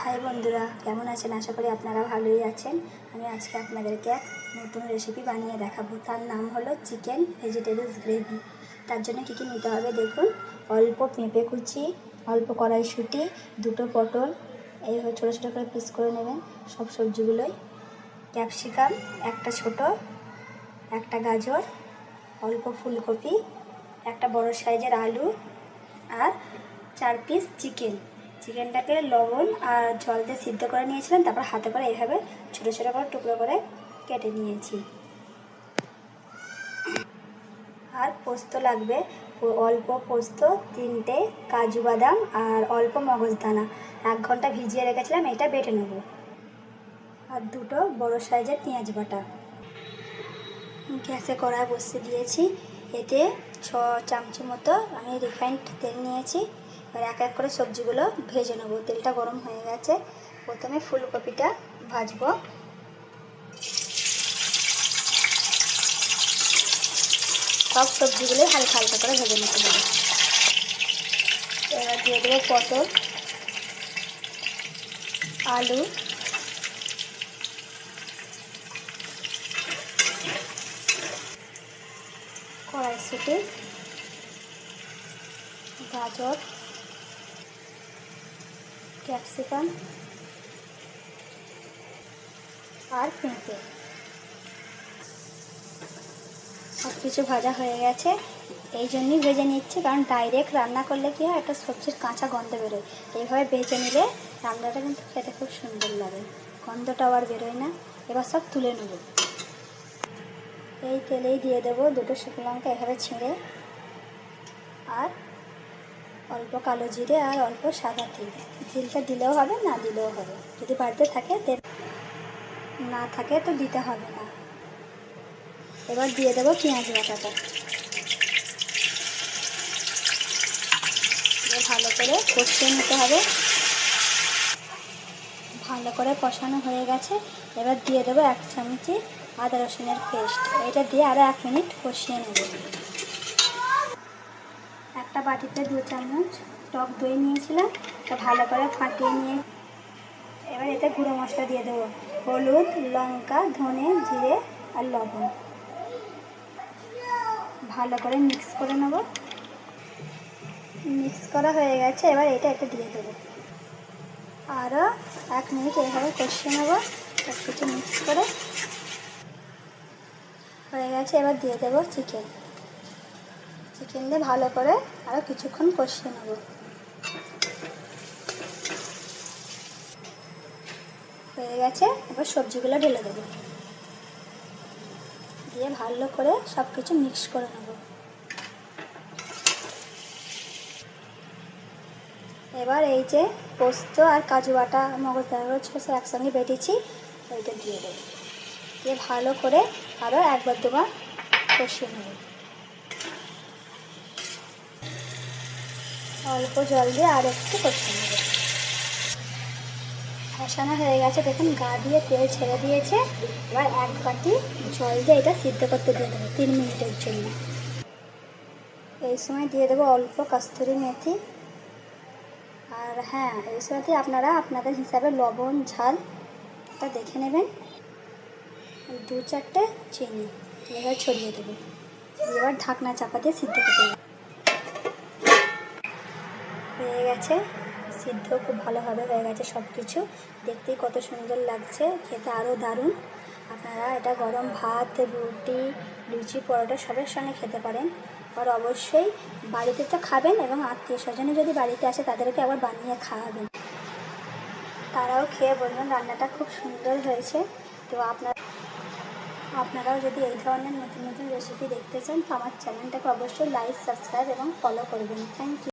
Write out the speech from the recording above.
High বন্ধুরা, কেমন আছেন? আশা করি আপনারা ভালোই আছেন। আমি আজকে আপনাদেরকে এক নতুন রেসিপি বানিয়ে দেখাবো। তার নাম হলো চিকেন ভেজিটেবলস গ্রেভি। তার জন্য কী কী নিতে হবে দেখুন। অল্প পেঁপে কুচি, অল্প কড়াইশুঁটি, দুটো পটল এইভাবে ছোটো ছোটো করে পিস করে নেবেন সব সবজিগুলোই। ক্যাপসিকাম একটা ছোট, একটা গাজর, অল্প ফুলকপি, একটা বড় সাইজের আলু আর 4 পিস চিকেনটাকে লবণ আর জল দিয়ে সিদ্ধ করে নিয়েছিলাম। তারপর হাতে করে এইভাবে ছোটো ছোটো করে টুকরো করে কেটে নিয়েছি। আর পোস্ত লাগবে, অল্প পোস্ত, 3টে কাজু বাদাম আর অল্প মগজদানা 1 ঘন্টা ভিজিয়ে রেখেছিলাম, এটা বেটে নেব। আর 2টো বড় সাইজের পেঁয়াজ বাটা। গ্যাসে কড়াই বসিয়ে দিয়েছি। এতে 6 চামচ মতো আমি রিফাইন্ড তেল নিয়েছি। এবার এক এক করে সবজিগুলো ভেজে নেব। তেলটা গরম হয়ে গেছে। প্রথমে ফুলকপিটা ভাজবো। সব সবজিগুলোই হালকা হালকা করে ভেজে নিতে হবে। এবার দিয়ে দেবো পটল, আলু, কড়াইশুঁটি, গাজর, ক্যাপসিকাম আর পেঁপে। সব কিছু ভাজা হয়ে গেছে। এই জন্যই ভেজে নিচ্ছি, কারণ ডাইরেক্ট রান্না করলে কি হয়, একটা সবজির কাঁচা গন্ধ বেরোয়। এইভাবে ভেজে নিলে রান্নাটা কিন্তু খেতে খুব সুন্দর লাগে, গন্ধটাও আর বেরোয় না। এবার সব তুলে নেব। এই তেলেই দিয়ে দেবো 2টো শুকনো লঙ্কা এভাবে ছিঁড়ে, আর অল্প কালো জিরে আর অল্প সাদা তিল। তিলটা দিলেও হবে, না দিলেও হবে। যদি বাড়িতে থাকে না থাকে তো দিতে হবে না। এবার দিয়ে দেবো পেঁয়াজ বাটাটা। ভালো করে কষিয়ে নিতে হবে। ভালো করে কষানো হয়ে গেছে। এবার দিয়ে দেবো 1 চামচি আদা রসুনের পেস্ট। এটা দিয়ে আরও 1 মিনিট কষিয়ে নেব। একটা বাটিতে 2 চামচ টক দই নিয়েছিলাম, তা ভালো করে ফাটিয়ে নিয়ে এবার এতে গুঁড়ো মশলা দিয়ে দেবো। হলুদ, লঙ্কা, ধনে, জিরে আর লবণ। ভালো করে মিক্স করে নেব। মিক্স করা হয়ে গেছে। এবার এটা দিয়ে দেবো। আরও 1 মিনিট এইভাবে কষিয়ে নেব সব কিছু মিক্স করে। হয়ে গেছে। এবার দিয়ে দেবো চিকেন দিয়ে ভালো করে আরও কিছুক্ষণ কষিয়ে নেব। হয়ে গেছে। এবার সবজিগুলো ঢেলে দেবো, দিয়ে ভালো করে সব কিছু মিক্স করে নেব। এবার এই যে পোস্ত আর কাজু বাটা, মগজদানা সব একসঙ্গে বেটেছি, এইটা দিয়ে দেবো। দিয়ে ভালো করে আরও 1-2বার কষিয়ে নেব। অল্প জল দিয়ে আর একটু কষিয়ে নেব। কষানো হয়ে গেছে, দেখুন গা দিয়ে তেল ছেড়ে দিয়েছে। এবার 1 বাটি জল দিয়ে এটা সিদ্ধ করতে দিয়ে দেবো 3 মিনিটের জন্য। এই সময় দিয়ে দেবো অল্প কস্তুরি মেথি। আর হ্যাঁ, এই সময়তে আপনারা আপনাদের হিসাবে লবণ ঝালটা দেখে নেবেন। 2-4টে চিনি এবার ছড়িয়ে দেবো। এবার ঢাকনা চাপা দিয়ে সিদ্ধ করতে দেবো। হয়ে গেছে সিদ্ধ, খুব ভালোভাবে হয়ে গেছে সব কিছু। দেখতেই কত সুন্দর লাগছে, খেতে আরও দারুণ। আপনারা এটা গরম ভাত, রুটি, লুচি, পরোটা সবের সঙ্গে খেতে পারেন। আর অবশ্যই বাড়িতে তো খাবেন, এবং আত্মীয়-স্বজনে যদি বাড়িতে আসে তাদেরকে আবার বানিয়ে খাওয়াবেন। তারাও খেয়ে বলবেন রান্নাটা খুব সুন্দর হয়েছে। তো আপনারাও যদি এই ধরনের নতুন নতুন রেসিপি দেখতে চান, তো আমার চ্যানেলটাকে অবশ্যই লাইক, সাবস্ক্রাইব এবং ফলো করবেন। Thank you.